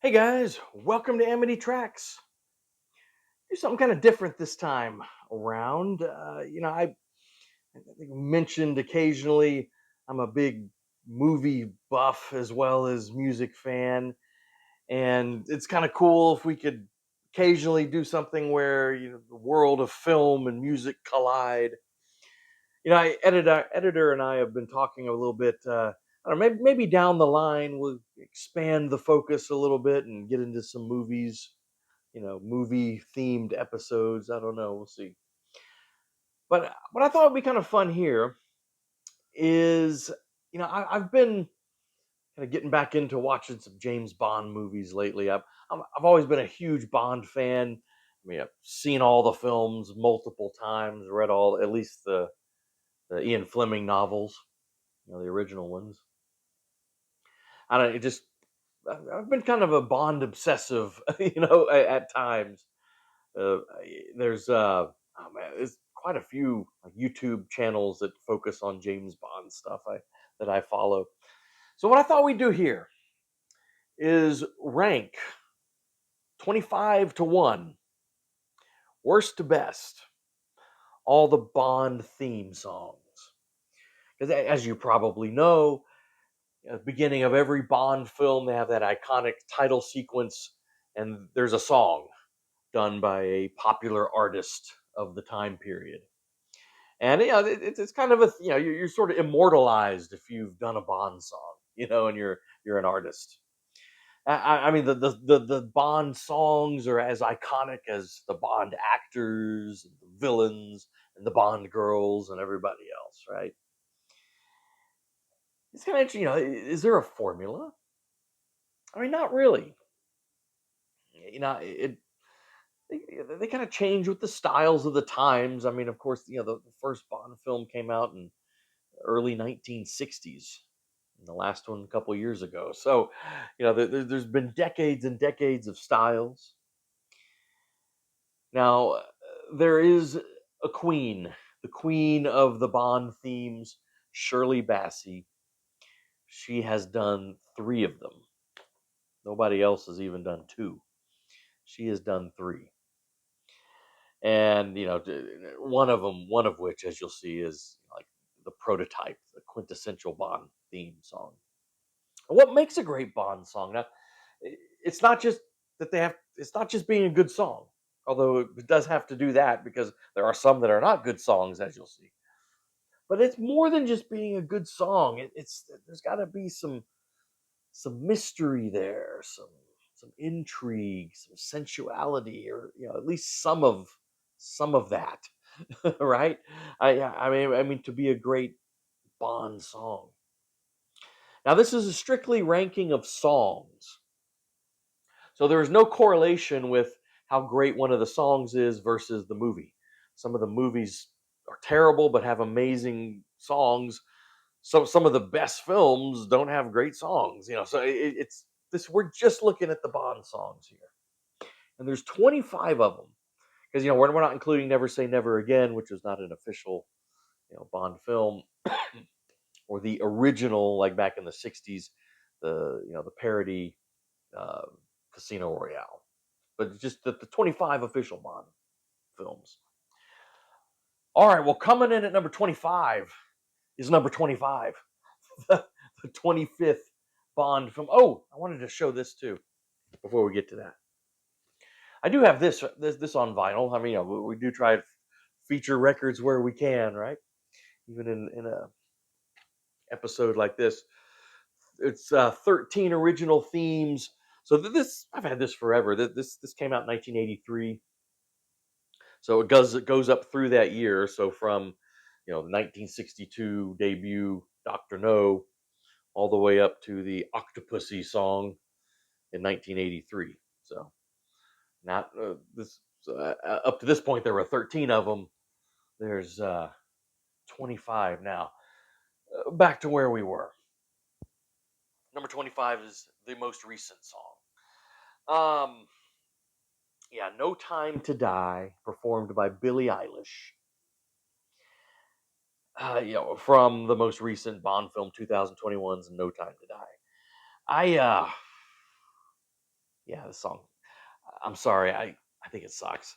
Hey guys, welcome to Amity Tracks. Do something kind of different this time around. I think I mentioned occasionally I'm a big movie buff as well as music fan, and it's kind of cool if we could occasionally do something where the world of film and music collide. Editor and I have been talking a little bit. I don't know, maybe down the line we'll expand the focus a little bit and get into some movies, movie themed episodes. I don't know. We'll see. But what I thought would be kind of fun here is, I've been kind of getting back into watching some James Bond movies lately. I've always been a huge Bond fan. I mean, I've seen all the films multiple times, read all at least the Ian Fleming novels, the original ones. I don't. It just I've been kind of a Bond obsessive, at times. Uh, there's oh man, there's quite a few like YouTube channels that focus on James Bond stuff that I follow. So what I thought we'd do here is rank 25 to 1, worst to best, all the Bond theme songs. Because as you probably know, at the beginning of every Bond film, they have that iconic title sequence, and there's a song done by a popular artist of the time period. And it's kind of you're sort of immortalized if you've done a Bond song, and you're an artist. I mean the Bond songs are as iconic as the Bond actors, and the villains, and the Bond girls, and everybody else, right? It's kind of interesting. Is there a formula? I mean, not really. It they kind of change with the styles of the times. I mean, of course, the first Bond film came out in early 1960s, and the last one a couple years ago. So, there's been decades and decades of styles. Now, there is a queen, the queen of the Bond themes, Shirley Bassey. She has done three of them. Nobody else has even done two. She has done three. And one of which, as you'll see, is like the prototype, the quintessential Bond theme song. What makes a great Bond song? Now, it's not just that they have. It's not just being a good song, although it does have to do that because there are some that are not good songs, as you'll see. But it's more than just being a good song. It's there's got to be some mystery there, some intrigue, some sensuality, or at least some of that, right? I mean, to be a great Bond song. Now, this is a strictly ranking of songs. So there is no correlation with how great one of the songs is versus the movie. Some of the movies are terrible but have amazing songs. Some of the best films don't have great songs. So it's this. We're just looking at the Bond songs here, and there's 25 of them because we're not including Never Say Never Again, which is not an official Bond film, or the original like back in the 60s, the parody uh, Casino Royale, but just the 25 official Bond films. All right, well, coming in at number 25 is number 25, the 25th Bond film. Oh, I wanted to show this too before we get to that. I do have this on vinyl. I mean, we do try to feature records where we can, right? Even in a episode like this, it's 13 original themes. So this I've had this forever. This came out in 1983. So it goes up through that year. So from the 1962 debut Doctor No all the way up to the Octopussy song in 1983. So not this up to this point there were 13 of them. There's 25 now. Back to where we were. Number 25 is the most recent song. Um, yeah, No Time to Die, performed by Billie Eilish. From the most recent Bond film, 2021's No Time to Die. I Yeah, the song. I'm sorry. I think it sucks.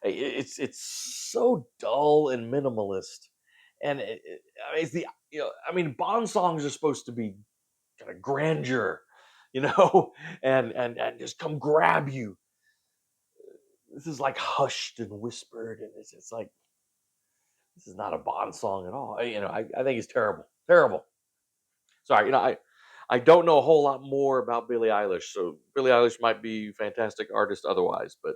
It's so dull and minimalist, and I mean, it's the I mean, Bond songs are supposed to be kind of grandeur, you know, and just come grab you. This is like hushed and whispered, and it's like this is not a Bond song at all. I think it's terrible, terrible. Sorry, I don't know a whole lot more about Billie Eilish, so Billie Eilish might be a fantastic artist otherwise, but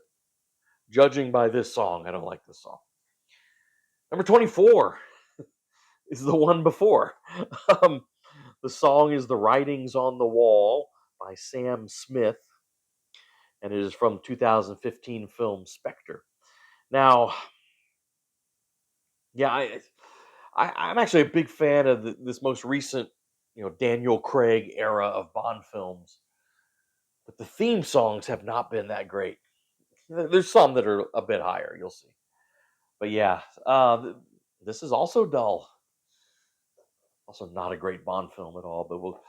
judging by this song, I don't like this song. Number 24 is the one before. Um, the song is "The Writings on the Wall" by Sam Smith, and it is from 2015 film Spectre. Now, yeah, I'm actually a big fan of this most recent, Daniel Craig era of Bond films, but the theme songs have not been that great. There's some that are a bit higher, you'll see, but yeah, this is also dull. Also, not a great Bond film at all. But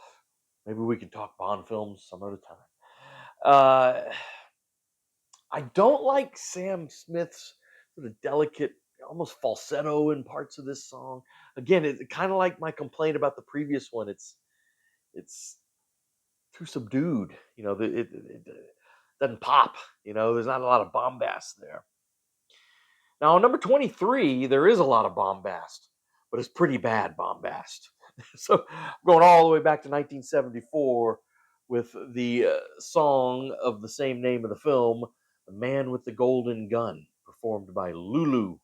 maybe we can talk Bond films some other time. Uh, I don't like Sam Smith's sort of delicate, almost falsetto in parts of this song. Again, it's kind of like my complaint about the previous one. It's too subdued. It doesn't pop. There's not a lot of bombast there. Now, on number 23, there is a lot of bombast, but it's pretty bad bombast. So, going all the way back to 1974 with the song of the same name of the film, "The Man with the Golden Gun," performed by Lulu.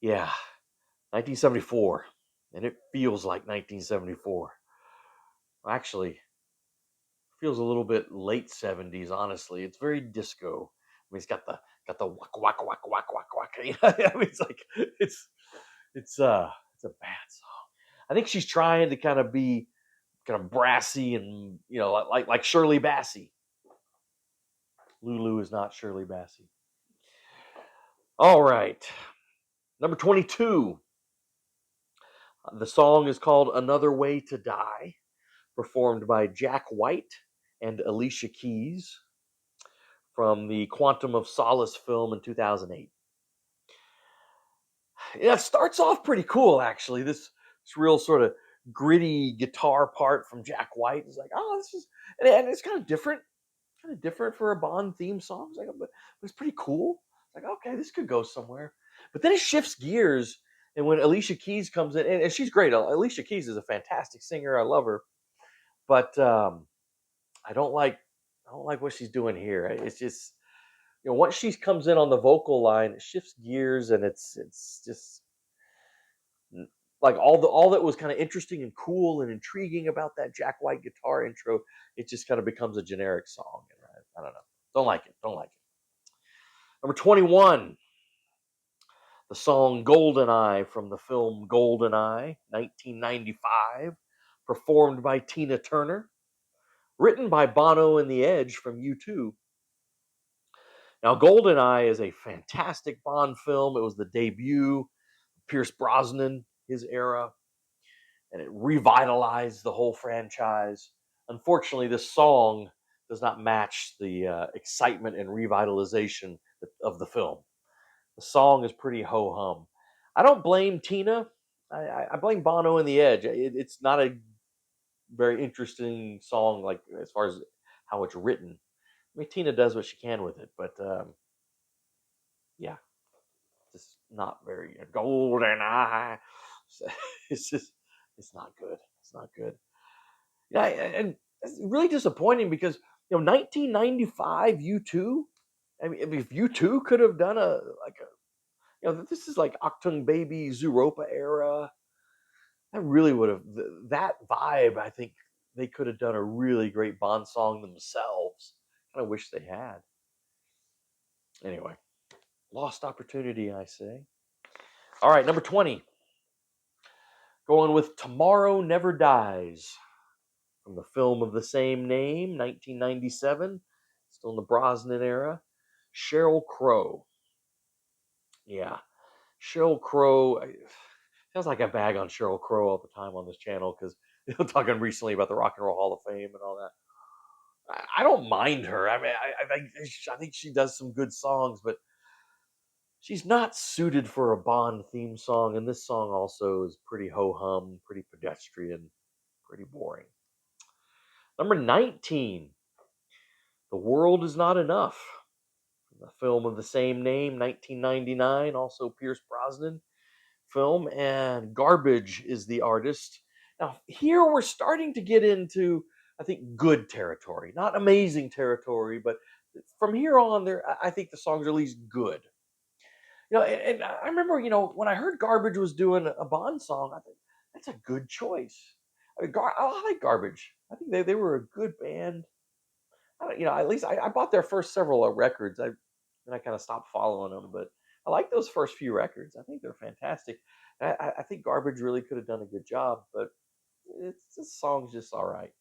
Yeah, 1974. And it feels like 1974. Actually, feels a little bit late 70s, honestly. It's very disco. I mean, it's got the whack whack whack whack whack whack. I mean, it's it's a bad song. I think she's trying to kind of be kind of brassy and like Shirley Bassey. Lulu is not Shirley Bassey. All right, number 22. The song is called "Another Way to Die," performed by Jack White and Alicia Keys from the Quantum of Solace film in 2008. Yeah, it starts off pretty cool, actually. This real sort of gritty guitar part from Jack White is like, oh, this is, and it's kind of different for a Bond theme song. It's like, but it's pretty cool. It's like, okay, this could go somewhere. But then it shifts gears, and when Alicia Keys comes in, and she's great. Alicia Keys is a fantastic singer. I love her, but I don't like what she's doing here. It's just once she comes in on the vocal line, it shifts gears, and it's just like all that was kind of interesting and cool and intriguing about that Jack White guitar intro, it just kind of becomes a generic song. And I don't know. Don't like it. Don't like it. Number 21, the song "Goldeneye" from the film Goldeneye, 1995, performed by Tina Turner, written by Bono and The Edge from U2. Now, Goldeneye is a fantastic Bond film. It was the debut of Pierce Brosnan, his era, and it revitalized the whole franchise. Unfortunately, this song does not match the excitement and revitalization of the film. The song is pretty ho hum. I don't blame Tina. I blame Bono and The Edge. It's not a very interesting song, like as far as how it's written. I mean, Tina does what she can with it, but yeah, just not very golden eye. It's just, it's not good. It's not good. Yeah, and it's really disappointing because 1995 U2. I mean, if U2 could have done this is like Octung Baby, Zooropa era. That really would have that vibe. I think they could have done a really great Bond song themselves. Kind of wish they had. Anyway, lost opportunity, I say. All right, number 20. Going with "Tomorrow Never Dies" from the film of the same name, 1997. Still in the Brosnan era. Sheryl Crow. Yeah, Sheryl Crow. Feels like I bag on Sheryl Crow all the time on this channel because talking recently about the Rock and Roll Hall of Fame and all that. I don't mind her. I mean, I think she does some good songs, but she's not suited for a Bond theme song. And this song also is pretty ho hum, pretty pedestrian, pretty boring. Number 19, The World Is Not Enough. The film of the same name, 1999, also Pierce Brosnan film, and Garbage is the artist. Now, here we're starting to get into, I think, good territory. Not amazing territory, but from here on, there, I think the songs are at least good. And I remember, when I heard Garbage was doing a Bond song, I think that's a good choice. I mean, I like Garbage. I think they were a good band. At least I bought their first several records. Then I kind of stopped following them, but I like those first few records. I think they're fantastic. I think Garbage really could have done a good job, but this song's just all right.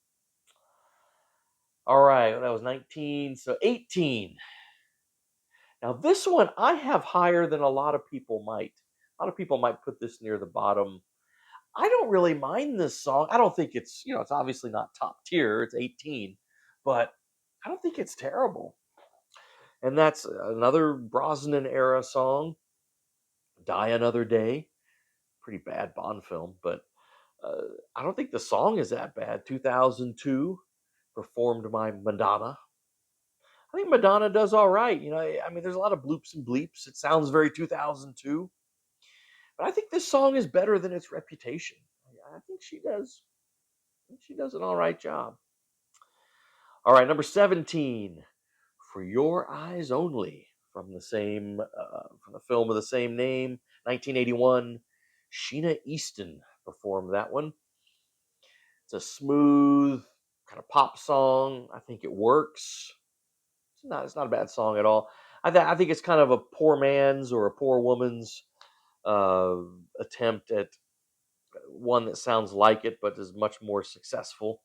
All right, well, that was 19, so 18. Now this one I have higher than a lot of people might. A lot of people might put this near the bottom. I don't really mind this song. I don't think it's obviously not top tier. It's 18, but I don't think it's terrible. And that's another Brosnan era song, Die Another Day. Pretty bad Bond film, but uh, I don't think the song is that bad. 2002, performed by Madonna. I think Madonna does all right. I mean, there's a lot of bloops and bleeps. It sounds very 2002, but I think this song is better than its reputation. I think she does. I think she does an all right job. All right, number 17, For Your Eyes Only, from the film of the same name, 1981. Sheena Easton performed that one. It's a smooth kind of pop song. I think it works. It's not a bad song at all. I think it's kind of a poor man's or a poor woman's uh, attempt at one that sounds like it, but is much more successful.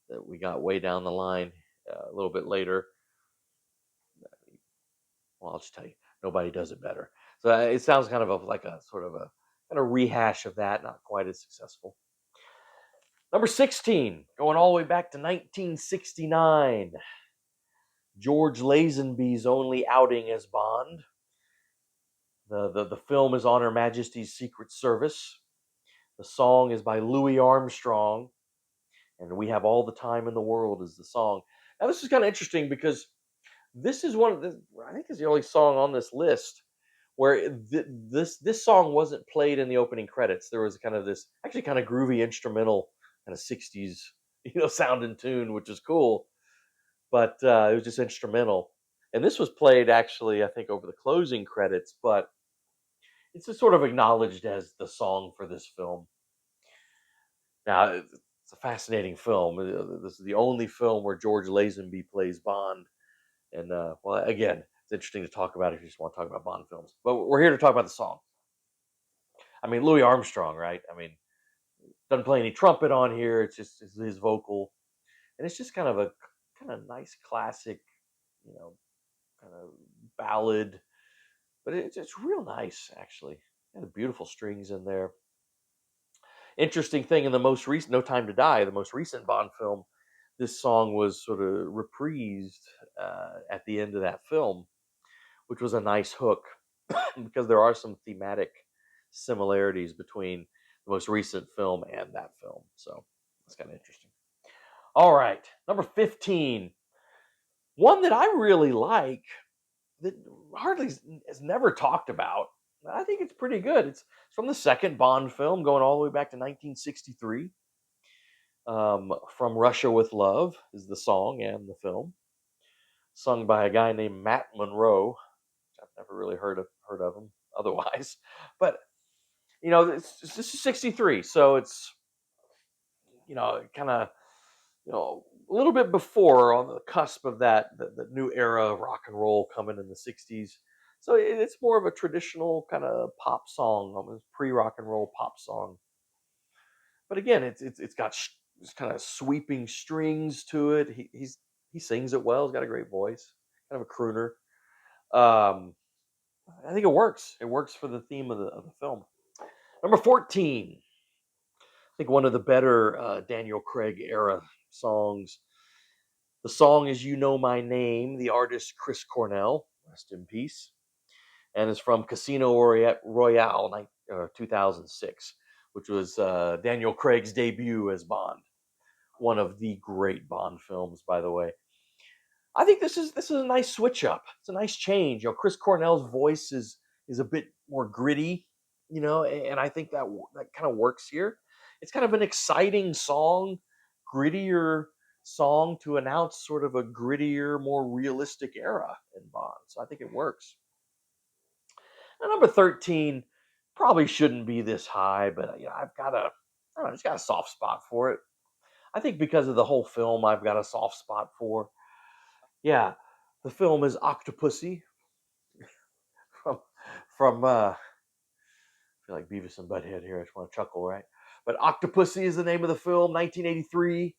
That we got way down the line a little bit later. Well, I'll just tell you, nobody does it better. So it sounds kind of like a sort of a kind of rehash of that, not quite as successful. Number 16, going all the way back to 1969. George Lazenby's only outing as Bond. The film is on Her Majesty's Secret Service. The song is by Louis Armstrong, and We Have All the Time in the World is the song. Now, this is kind of interesting because this is one of the, I think, is the only song on this list where this song wasn't played in the opening credits. There was kind of this actually kind of groovy instrumental kind of 60s sound and tune, which is cool, but it was just instrumental. And this was played actually, I think, over the closing credits, but it's just sort of acknowledged as the song for this film. Now, it's a fascinating film. This is the only film where George Lazenby plays Bond. And, well, again, it's interesting to talk about if you just want to talk about Bond films. But we're here to talk about the song. I mean, Louis Armstrong, right? I mean, doesn't play any trumpet on here. It's his vocal. And it's just kind of nice classic, you know, kind of ballad. But it's real nice, actually. And the beautiful strings in there. Interesting thing in the most recent No Time to Die, the most recent Bond film, this song was sort of reprised at the end of that film, which was a nice hook because there are some thematic similarities between the most recent film and that film. So that's kind of interesting. All right, number 15, one that I really like that hardly is never talked about. I think it's pretty good. It's from the second Bond film, going all the way back to 1963. From Russia with Love is the song and the film, sung by a guy named Matt Monroe. I've never really heard of him otherwise, but this is 63, so it's kind of a little bit before, on the cusp of that the new era of rock and roll coming in the 60s. So it's more of a traditional kind of pop song, almost pre-rock and roll pop song. But again, it's got this kind of sweeping strings to it. He sings it well. He's got a great voice, kind of a crooner. Um, I think it works. It works for the theme of the film. Number 14, I think one of the better Daniel Craig era songs. The song is "You Know My Name." The artist Chris Cornell, rest in peace, and is from Casino Royale, 2006, which was Daniel Craig's debut as Bond. One of the great Bond films, by the way. I think this is a nice switch up. It's a nice change. Chris Cornell's voice is a bit more gritty, and I think that kind of works here. It's kind of an exciting song, grittier song to announce sort of a grittier, more realistic era in Bond. So I think it works. Now, number 13 probably shouldn't be this high, but I've got I don't know, just got a soft spot for it. I think because of the whole film, I've got a soft spot for. Yeah, the film is Octopussy from I feel like Beavis and Butthead here. I just want to chuckle, right? But Octopussy is the name of the film, 1983,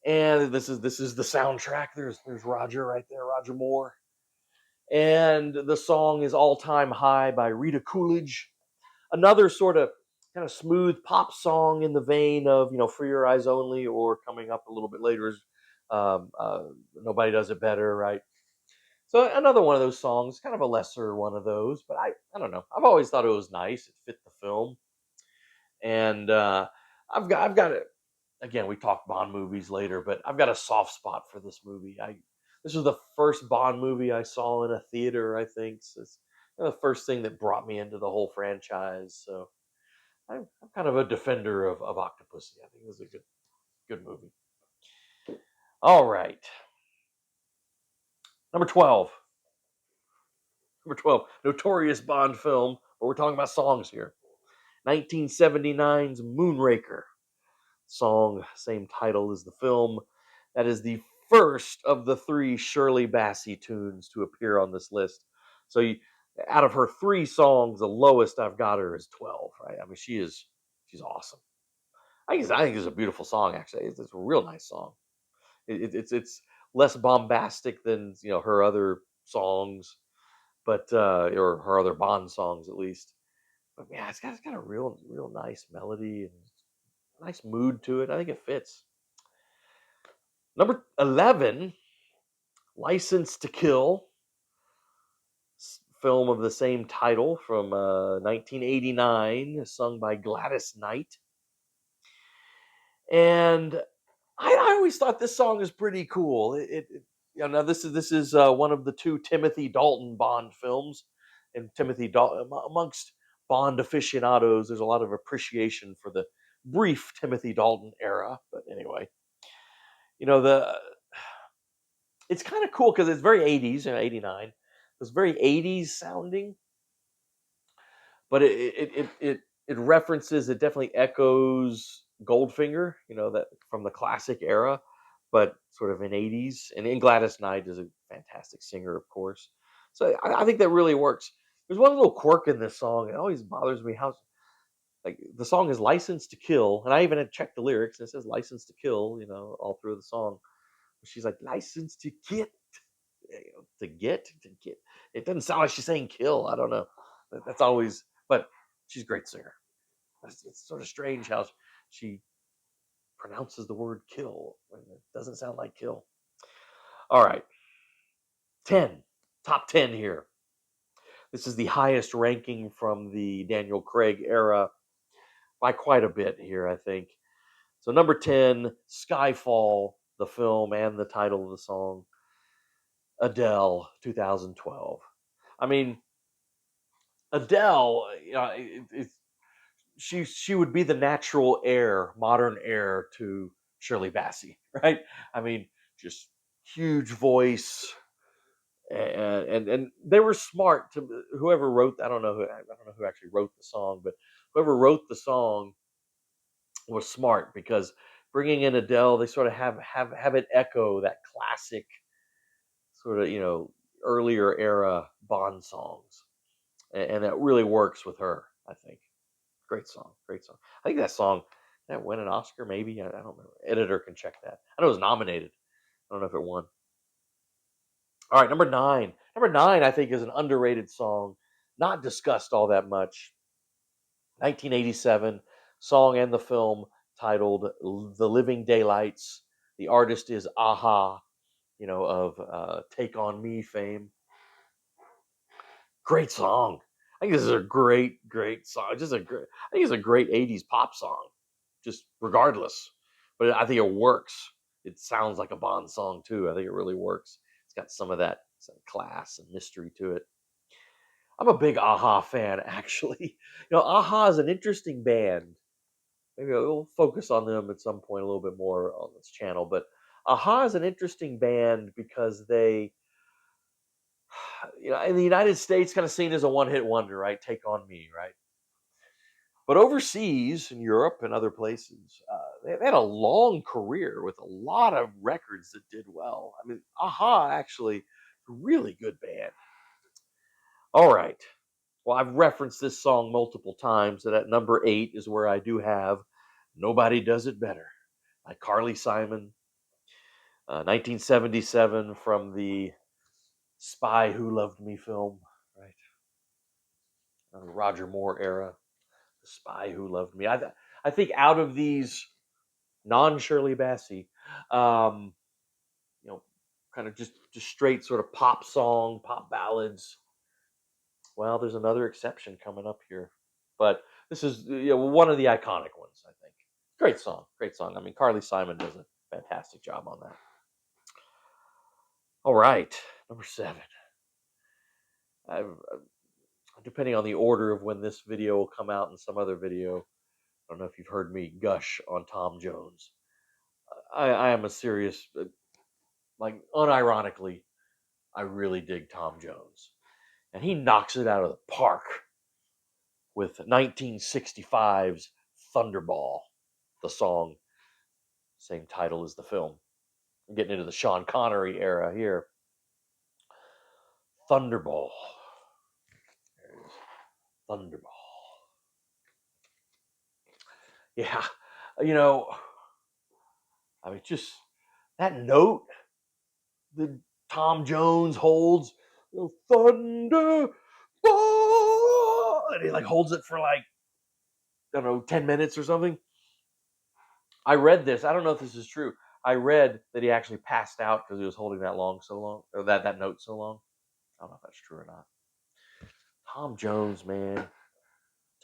and this is the soundtrack. There's Roger right there, Roger Moore, and the song is "All Time High" by Rita Coolidge. Another sort of kind of smooth pop song in the vein of "For Your Eyes Only," or coming up a little bit later is "Nobody Does It Better," right? So another one of those songs, kind of a lesser one of those, but I don't know. I've always thought it was nice. It fit the film, and I've got it. Again, we talk Bond movies later, but I've got a soft spot for this movie. This was the first Bond movie I saw in a theater. I think so it's the first thing that brought me into the whole franchise. So I'm kind of a defender of Octopussy. I think it was a good movie. All right, number 12. Number 12, notorious Bond film, but we're talking about songs here. 1979's Moonraker. Song, same title as the film. That is the first of the three Shirley Bassey tunes to appear on this list. So out of her three songs, the lowest I've got her is 12, right? I mean, she's awesome. I think it's a beautiful song, actually. It's a real nice song. It's less bombastic than her other songs, but or her other Bond songs at least. But yeah, it's got a real nice melody and nice mood to it. I think it fits. Number 11, License to Kill, film of the same title from 1989, sung by Gladys Knight. And I always thought this song is pretty cool. Now this is one of the two Timothy Dalton Bond films, and Timothy Dalton amongst Bond aficionados, there's a lot of appreciation for the brief Timothy Dalton era. But anyway, the it's kind of cool because it's very 80s, 89. It's very 80s sounding, but it references, it definitely echoes Goldfinger, that from the classic era, but sort of in 80s. And Gladys Knight is a fantastic singer, of course. So I think that really works. There's one little quirk in this song. It always bothers me how like the song is "License to Kill," and I even had checked the lyrics, and it says "License to Kill," all through the song. She's like, "License to get," to get. It doesn't sound like she's saying "kill." I don't know. That's always, but she's a great singer. It's sort of strange how she pronounces the word "kill" when it doesn't sound like "kill." All right, 10, top 10 here. This is the highest ranking from the Daniel Craig era by quite a bit here, I think. So number 10, Skyfall, the film and the title of the song. Adele, 2012. I mean, Adele, she would be the natural heir, modern heir to Shirley Bassey, right? I mean, just huge voice, and they were smart to whoever wrote. I don't know who actually wrote the song, but whoever wrote the song was smart because bringing in Adele, they sort of have it echo that classic sort of earlier era Bond songs, and that really works with her. I think great song, great song. I think that song that win an Oscar, maybe I don't remember. Editor can check that. I know it was nominated. I don't know if it won. All right, number 9. Number 9, I think, is an underrated song, not discussed all that much. 1987 song and the film titled "The Living Daylights." The artist is Aha, of Take On Me fame. Great song. I think this is a great, great song. I think it's a great '80s pop song. Just regardless, but I think it works. It sounds like a Bond song too. I think it really works. It's got some class and mystery to it. I'm a big Aha fan, actually. Aha is an interesting band. Maybe we'll focus on them at some point a little bit more on this channel. But Aha is an interesting band because they, in the United States, kind of seen as a one-hit wonder, right? Take on Me, right? But overseas in Europe and other places, they had a long career with a lot of records that did well. I mean, Aha actually, really good band. All right. Well, I've referenced this song multiple times, and at number 8 is where I do have Nobody Does It Better by Carly Simon, 1977 from the Spy Who Loved Me film, right? Roger Moore era, The Spy Who Loved Me. I think out of these non-Shirley Bassey, um, you know, kind of just straight sort of pop ballads. Well, there's another exception coming up here, but this is one of the iconic ones. I think. Great song, great song. I mean, Carly Simon does a fantastic job on that. All right, number 7. I've, depending on the order of when this video will come out and some other video, I don't know if you've heard me gush on Tom Jones. I am a serious, like unironically, I really dig Tom Jones, and he knocks it out of the park with 1965's Thunderball, the song, same title as the film. I'm getting into the Sean Connery era here. Thunderball. There it is. Thunderball. Yeah, you know, I mean, just that note that Tom Jones holds, Thunderball, and he like holds it for like, I don't know, 10 minutes or something. I read this. I don't know if this is true. I read that he actually passed out because he was holding that so long, or that note so long. I don't know if that's true or not. Tom Jones, man,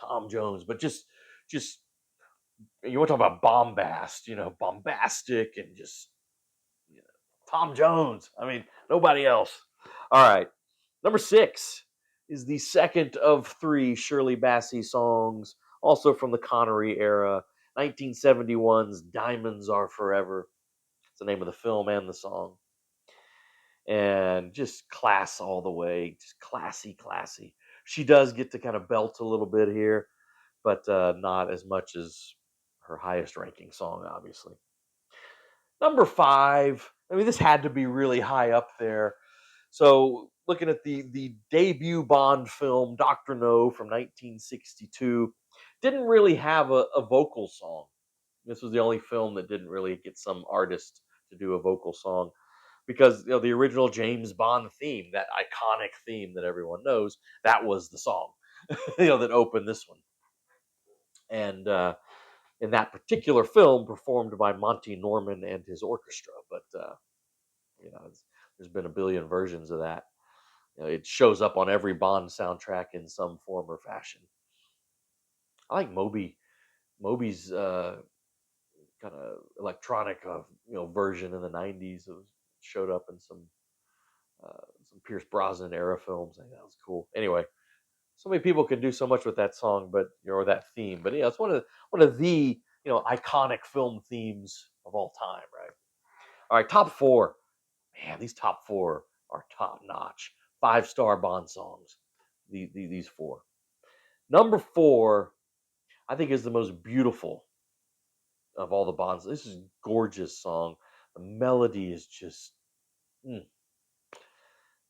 Tom Jones, but just you want to talk about bombast, bombastic and just Tom Jones. I mean, nobody else. All right, number 6 is the second of 3 Shirley Bassey songs, also from the Connery era, 1971's "Diamonds Are Forever." It's the name of the film and the song. And just class all the way, just classy, classy. She does get to kind of belt a little bit here, but not as much as her highest ranking song, obviously. Number 5, I mean, this had to be really high up there. So, looking at the debut Bond film, Dr. No from 1962, didn't really have a vocal song. This was the only film that didn't really get some artist to do a vocal song because the original James Bond theme, that iconic theme that everyone knows, that was the song that opened this one. And in that particular film, performed by Monty Norman and his orchestra. But there's been a billion versions of that. It shows up on every Bond soundtrack in some form or fashion. I like Moby's kind of electronic version in the '90s. It showed up in some Pierce Brosnan era films. I think that was cool. Anyway, so many people can do so much with that song, but or that theme. But it's one of the iconic film themes of all time, right? All right, top 4. Man, these top 4 are top notch. 5-star Bond songs. These 4. Number 4, I think, is the most beautiful of all the Bonds. This is a gorgeous song. The melody is just.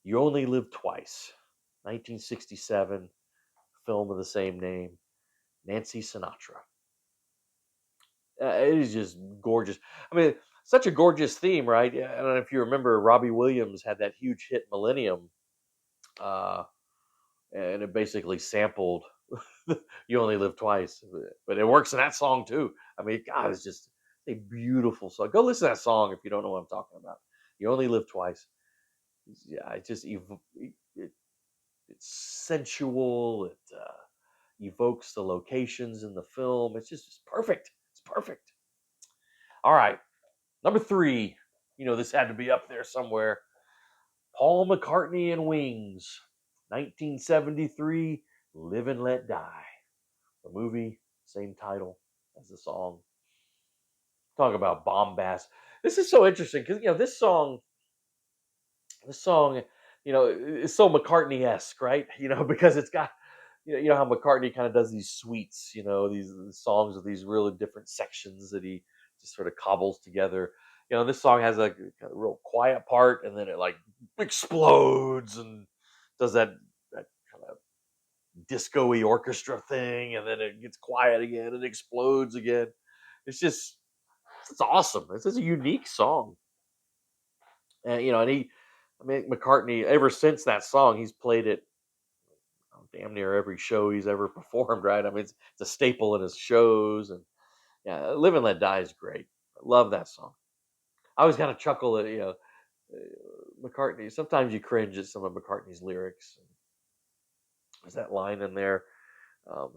You Only Live Twice. 1967, film of the same name. Nancy Sinatra. It is just gorgeous. I mean, such a gorgeous theme, right? I don't know if you remember, Robbie Williams had that huge hit Millennium, uh, and it basically sampled "You Only Live Twice," but it works in that song too. I mean, God, it's just a beautiful song. Go listen to that song if you don't know what I'm talking about. You only live twice. Yeah, it, it's sensual. It evokes the locations in the film. It's perfect. It's perfect. All right, number three. You know this had to be up there somewhere. Paul McCartney and Wings, 1973, "Live and Let Die." The movie, same title as the song. Talk about bombast. This is so interesting because this song, is so McCartney-esque, right? Because it's got, how McCartney kind of does these suites, these songs with these really different sections that he just sort of cobbles together. This song has a kind of real quiet part, and then it like explodes and does that kind of disco-y orchestra thing, and then it gets quiet again and explodes again. It's just, it's awesome. It's just a unique song. And I mean, McCartney, ever since that song, he's played it damn near every show he's ever performed, right? I mean, it's a staple in his shows. And yeah, "Live and Let Die" is great. I love that song. I always kind of chuckle at, McCartney. Sometimes you cringe at some of McCartney's lyrics. There's that line in there, um,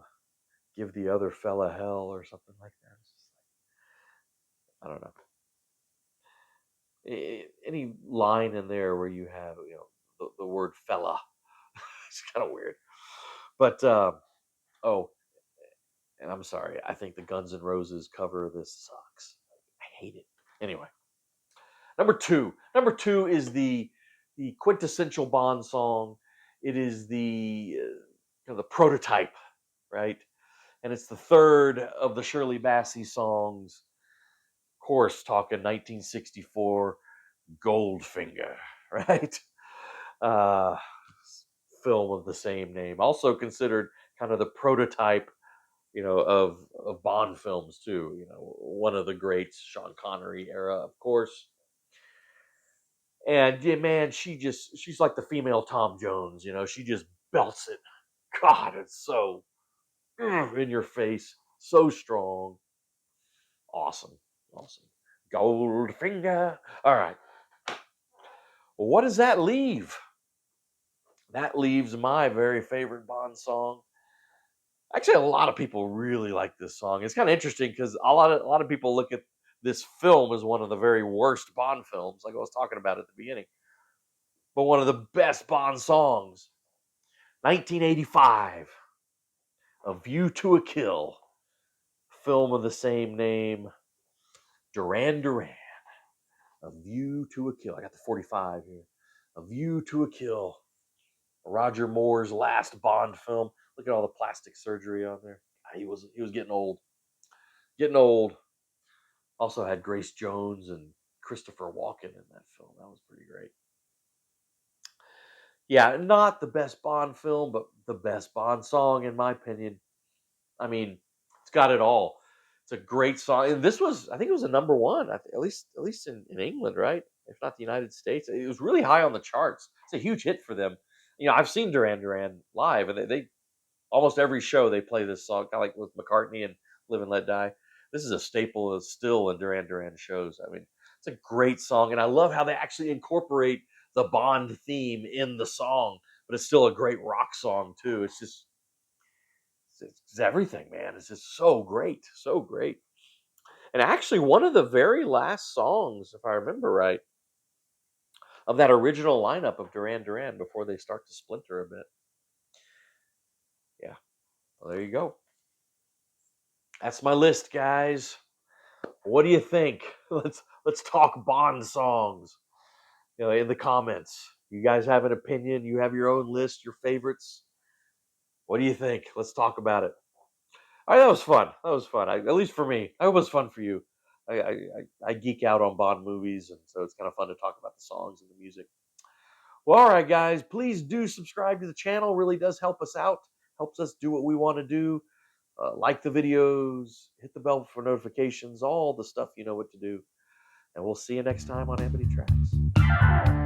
"Give the other fella hell" or something like that. It's just like, I don't know. Any line in there where you have, the word fella, it's kind of weird. But oh, and I'm sorry, I think the Guns N' Roses cover of this sucks. I hate it. Anyway, number two. Number two is the quintessential Bond song. It is the the prototype, right? And it's the third of the Shirley Bassey songs. Of course, talking 1964, "Goldfinger," right? Uh, Film of the same name, also considered kind of the prototype, of Bond films too. One of the greats, Sean Connery era, of course. And yeah, man, she's like the female Tom Jones. She just belts it. God, it's so in your face, so strong, awesome, awesome. Goldfinger. All right. Well, what does that leave? That leaves my very favorite Bond song. Actually, a lot of people really like this song. It's kind of interesting because a lot of people look at this film as one of the very worst Bond films, like I was talking about at the beginning. But one of the best Bond songs, 1985, "A View to a Kill," film of the same name, Duran Duran. "A View to a Kill." I got the 45 here. "A View to a Kill." Roger Moore's last Bond film. Look at all the plastic surgery on there. He was getting old. Getting old. Also had Grace Jones and Christopher Walken in that film. That was pretty great. Yeah, not the best Bond film, but the best Bond song in my opinion. I mean, it's got it all. It's a great song, and I think it was a number one, at least in England, right? If not the United States, it was really high on the charts. It's a huge hit for them. I've seen Duran Duran live, and they almost every show they play this song, kind of like with McCartney and "Live and Let Die." This is a staple of still in Duran Duran shows. I mean, it's a great song, and I love how they actually incorporate the Bond theme in the song, but it's still a great rock song too. It's everything, man. It's just so great, so great. And actually, one of the very last songs, if I remember right, of that original lineup of Duran Duran before they start to splinter a bit. Yeah, well, there you go. That's my list, guys. What do you think? Let's talk Bond songs. In the comments. You guys have an opinion? You have your own list, your favorites? What do you think? Let's talk about it. All right, that was fun. That was fun. At least for me. I hope it was fun for you. I geek out on Bond movies, and so it's kind of fun to talk about the songs and the music. Well, all right, guys. Please do subscribe to the channel. It really does help us out. Helps us do what we want to do. Like the videos, hit the bell for notifications, all the stuff you know what to do. And we'll see you next time on Amity Tracks.